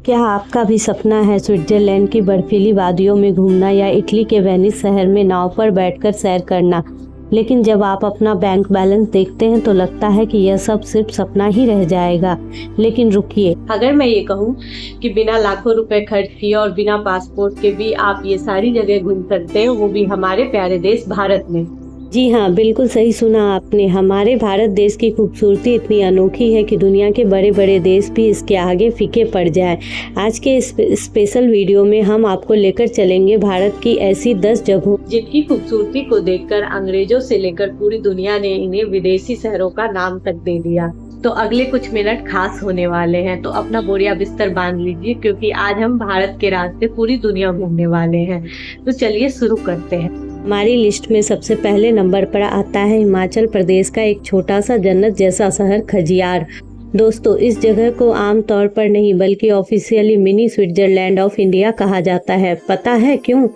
क्या आपका भी सपना है स्विट्जरलैंड की बर्फीली वादियों में घूमना या इटली के वेनिस शहर में नाव पर बैठकर सैर करना? लेकिन जब आप अपना बैंक बैलेंस देखते हैं तो लगता है कि यह सब सिर्फ सपना ही रह जाएगा। लेकिन रुकिए, अगर मैं ये कहूँ कि बिना लाखों रुपए खर्च किए और बिना पासपोर्ट के भी आप ये सारी जगह घूम सकते हैं, वो भी हमारे प्यारे देश भारत में। जी हाँ, बिल्कुल सही सुना आपने। हमारे भारत देश की खूबसूरती इतनी अनोखी है कि दुनिया के बड़े बड़े देश भी इसके आगे फीके पड़ जाएं। आज के स्पेशल वीडियो में हम आपको लेकर चलेंगे भारत की ऐसी 10 जगहों जिनकी खूबसूरती को देखकर अंग्रेजों से लेकर पूरी दुनिया ने इन्हें विदेशी शहरों का नाम तक दे दिया। तो अगले कुछ मिनट खास होने वाले हैं, तो अपना बोरिया बिस्तर बांध लीजिए क्योंकि आज हम भारत के रास्ते पूरी दुनिया घूमने वाले हैं। तो चलिए शुरू करते हैं। हमारी लिस्ट में सबसे पहले नंबर पर आता है हिमाचल प्रदेश का एक छोटा सा जन्नत जैसा शहर खजियार। दोस्तों, इस जगह को आम तौर पर नहीं बल्कि officially mini Switzerland of India कहा जाता है। पता है क्यों?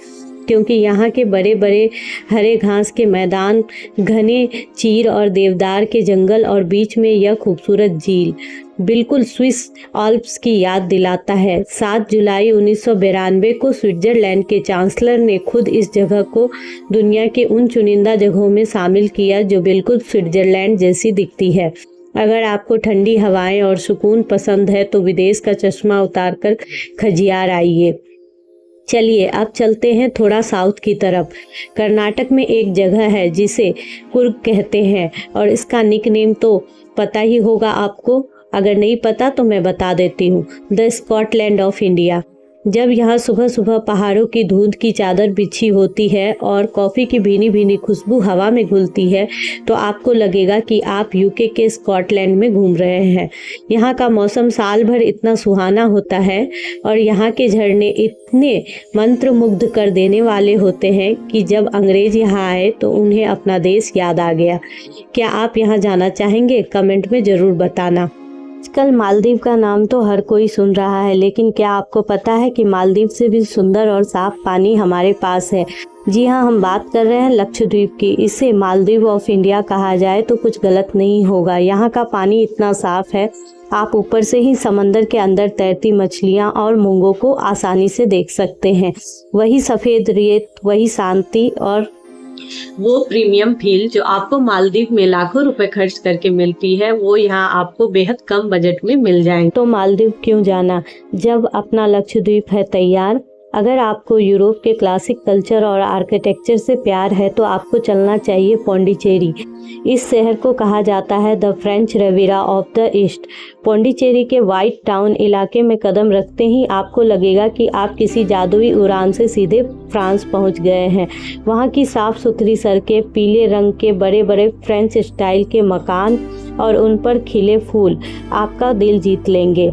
क्योंकि यहाँ के बड़े बड़े हरे घास के मैदान, घने चीड़ और देवदार के जंगल और बीच में यह खूबसूरत झील बिल्कुल स्विस आल्प्स की याद दिलाता है। 7 जुलाई 1992 को स्विट्जरलैंड के चांसलर ने खुद इस जगह को दुनिया के उन चुनिंदा जगहों में शामिल किया जो बिल्कुल स्विट्जरलैंड जैसी दिखती है। अगर आपको ठंडी हवाएं और सुकून पसंद है तो विदेश का चश्मा उतारकर खजियार आइए। चलिए अब चलते हैं थोड़ा साउथ की तरफ। कर्नाटक में एक जगह है जिसे कुर्ग कहते हैं और इसका निकनेम तो पता ही होगा आपको। अगर नहीं पता तो मैं बता देती हूँ, द स्कॉटलैंड ऑफ इंडिया। जब यहाँ सुबह सुबह पहाड़ों की धुंध की चादर बिछी होती है और कॉफ़ी की भीनी भीनी खुशबू हवा में घुलती है तो आपको लगेगा कि आप यूके के स्कॉटलैंड में घूम रहे हैं। यहाँ का मौसम साल भर इतना सुहाना होता है और यहाँ के झरने इतने मंत्रमुग्ध कर देने वाले होते हैं कि जब अंग्रेज यहाँ आए तो उन्हें अपना देश याद आ गया। क्या आप यहाँ जाना चाहेंगे? कमेंट में ज़रूर बताना। आजकल मालदीव का नाम तो हर कोई सुन रहा है, लेकिन क्या आपको पता है कि मालदीव से भी सुंदर और साफ पानी हमारे पास है? जी हाँ, हम बात कर रहे हैं लक्षद्वीप की। इसे मालदीव ऑफ इंडिया कहा जाए तो कुछ गलत नहीं होगा। यहाँ का पानी इतना साफ है, आप ऊपर से ही समंदर के अंदर तैरती मछलियाँ और मूंगों को आसानी से देख सकते हैं। वही सफ़ेद रेत, वही शांति और वो प्रीमियम फील जो आपको मालदीव में लाखों रुपए खर्च करके मिलती है, वो यहाँ आपको बेहद कम बजट में मिल जाएंगे। तो मालदीव क्यों जाना जब अपना लक्षद्वीप है तैयार। अगर आपको यूरोप के क्लासिक कल्चर और आर्किटेक्चर से प्यार है तो आपको चलना चाहिए पौंडीचेरी। इस शहर को कहा जाता है the French Riviera of the East. Pondicherry के वाइट टाउन इलाके में कदम रखते ही आपको लगेगा कि आप किसी जादुई उड़ान से सीधे फ्रांस पहुंच गए हैं। वहां की साफ सुथरी सड़कें, पीले रंग के बड़े बड़े फ्रेंच स्टाइल के मकान और उन पर खिले फूल आपका दिल जीत लेंगे।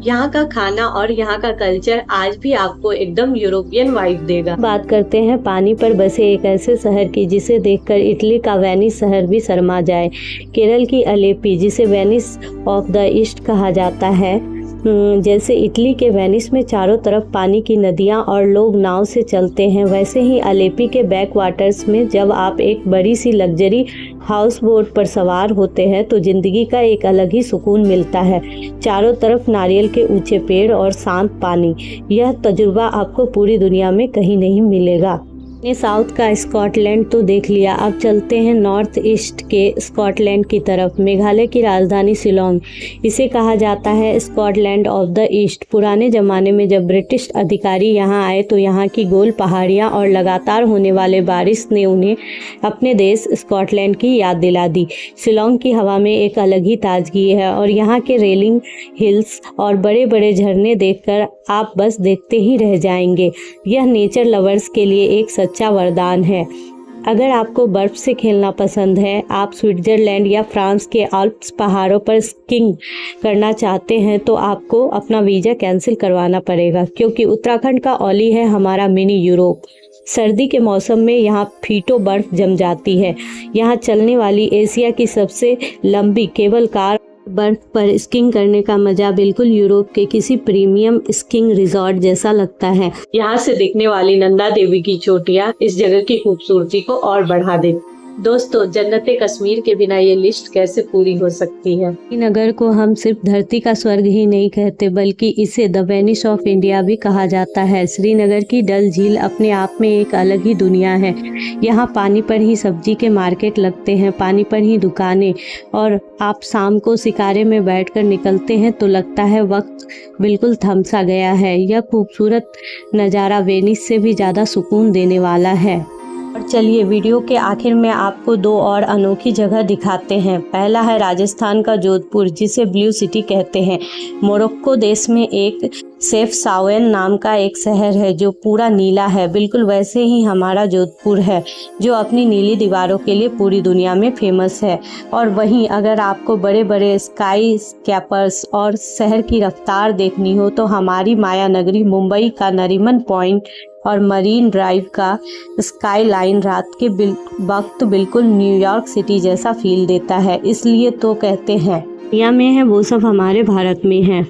यहाँ का खाना और यहाँ का कल्चर आज भी आपको एकदम यूरोपियन वाइब देगा। बात करते हैं पानी पर बसे एक ऐसे शहर की जिसे देखकर इटली का वेनिस शहर भी शर्मा जाए। केरल की अलेपी, जिसे वेनिस ऑफ द ईस्ट कहा जाता है। जैसे इटली के वेनिस में चारों तरफ पानी की नदियाँ और लोग नाव से चलते हैं, वैसे ही अलेपी के बैक वाटर्स में जब आप एक बड़ी सी लग्जरी हाउस बोट पर सवार होते हैं तो जिंदगी का एक अलग ही सुकून मिलता है। चारों तरफ नारियल के ऊंचे पेड़ और शांत पानी, यह तजुर्बा आपको पूरी दुनिया में कहीं नहीं मिलेगा। ने साउथ का स्कॉटलैंड तो देख लिया, अब चलते हैं नॉर्थ ईस्ट के स्कॉटलैंड की तरफ। मेघालय की राजधानी शिलोंग, इसे कहा जाता है स्कॉटलैंड ऑफ द ईस्ट। पुराने ज़माने में जब ब्रिटिश अधिकारी यहाँ आए तो यहाँ की गोल पहाड़ियाँ और लगातार होने वाले बारिश ने उन्हें अपने देश स्कॉटलैंड की याद दिला दी। शिलोंग की हवा में एक अलग ही ताजगी है और यहाँ के रेलिंग हिल्स और बड़े बड़े झरने देखकर आप बस देखते ही रह जाएंगे। यह नेचर लवर्स के लिए एक सच्चा वरदान है। अगर आपको बर्फ से खेलना पसंद है, आप स्विट्जरलैंड या फ्रांस के आल्प्स पहाड़ों पर स्कीइंग करना चाहते हैं तो आपको अपना वीज़ा कैंसिल करवाना पड़ेगा, क्योंकि उत्तराखंड का औली है हमारा मिनी यूरोप। सर्दी के मौसम में यहाँ फीटों बर्फ जम जाती है। यहाँ चलने वाली एशिया की सबसे लंबी केबल कार बर्फ पर स्कीइंग करने का मजा बिल्कुल यूरोप के किसी प्रीमियम स्कीइंग रिजॉर्ट जैसा लगता है। यहाँ से दिखने वाली नंदा देवी की चोटियाँ इस जगह की खूबसूरती को और बढ़ा देती। दोस्तों, जन्नते कश्मीर के बिना ये लिस्ट कैसे पूरी हो सकती है। श्रीनगर को हम सिर्फ धरती का स्वर्ग ही नहीं कहते बल्कि इसे द वेनिस ऑफ इंडिया भी कहा जाता है। श्रीनगर की डल झील अपने आप में एक अलग ही दुनिया है। यहाँ पानी पर ही सब्जी के मार्केट लगते हैं, पानी पर ही दुकानें, और आप शाम को शिकारे में बैठकर निकलते हैं तो लगता है वक्त बिल्कुल थम सा गया है। यह खूबसूरत नज़ारा वेनिस से भी ज़्यादा सुकून देने वाला है। और चलिए वीडियो के आखिर में आपको दो और अनोखी जगह दिखाते हैं। पहला है राजस्थान का जोधपुर, जिसे ब्लू सिटी कहते हैं। मोरक्को देश में एक सेफ सावेन नाम का एक शहर है जो पूरा नीला है, बिल्कुल वैसे ही हमारा जोधपुर है जो अपनी नीली दीवारों के लिए पूरी दुनिया में फेमस है। और वहीं अगर आपको बड़े बड़े स्काई स्कैपर्स और शहर की रफ्तार देखनी हो तो हमारी माया नगरी मुंबई का नरीमन पॉइंट और मरीन ड्राइव का स्काई लाइन रात के वक्त बिल्कुल न्यूयॉर्क सिटी जैसा फील देता है। इसलिए तो कहते हैं दुनिया में है वो सब हमारे भारत में है।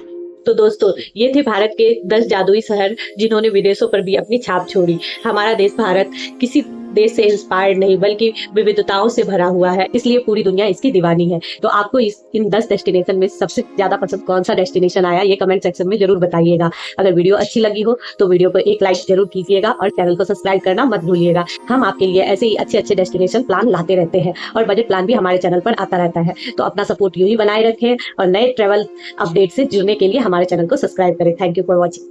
तो दोस्तों, ये थे भारत के 10 जादुई शहर जिन्होंने विदेशों पर भी अपनी छाप छोड़ी। हमारा देश भारत किसी देश से इंस्पायर्ड नहीं बल्कि विविधताओं से भरा हुआ है, इसलिए पूरी दुनिया इसकी दीवानी है। तो आपको इन 10 डेस्टिनेशन में सबसे ज्यादा पसंद कौन सा डेस्टिनेशन आया, ये कमेंट सेक्शन में जरूर बताइएगा। अगर वीडियो अच्छी लगी हो तो वीडियो को एक लाइक जरूर कीजिएगा और चैनल को सब्सक्राइब करना मत भूलिएगा। हम आपके लिए ऐसे ही अच्छे अच्छे डेस्टिनेशन प्लान लाते रहते हैं और बजट प्लान भी हमारे चैनल पर आता रहता है। तो अपना सपोर्ट यूं ही बनाए रखें और नए ट्रैवल अपडेट से जुड़ने के लिए हमारे चैनल को सब्सक्राइब करें। Thank you for watching.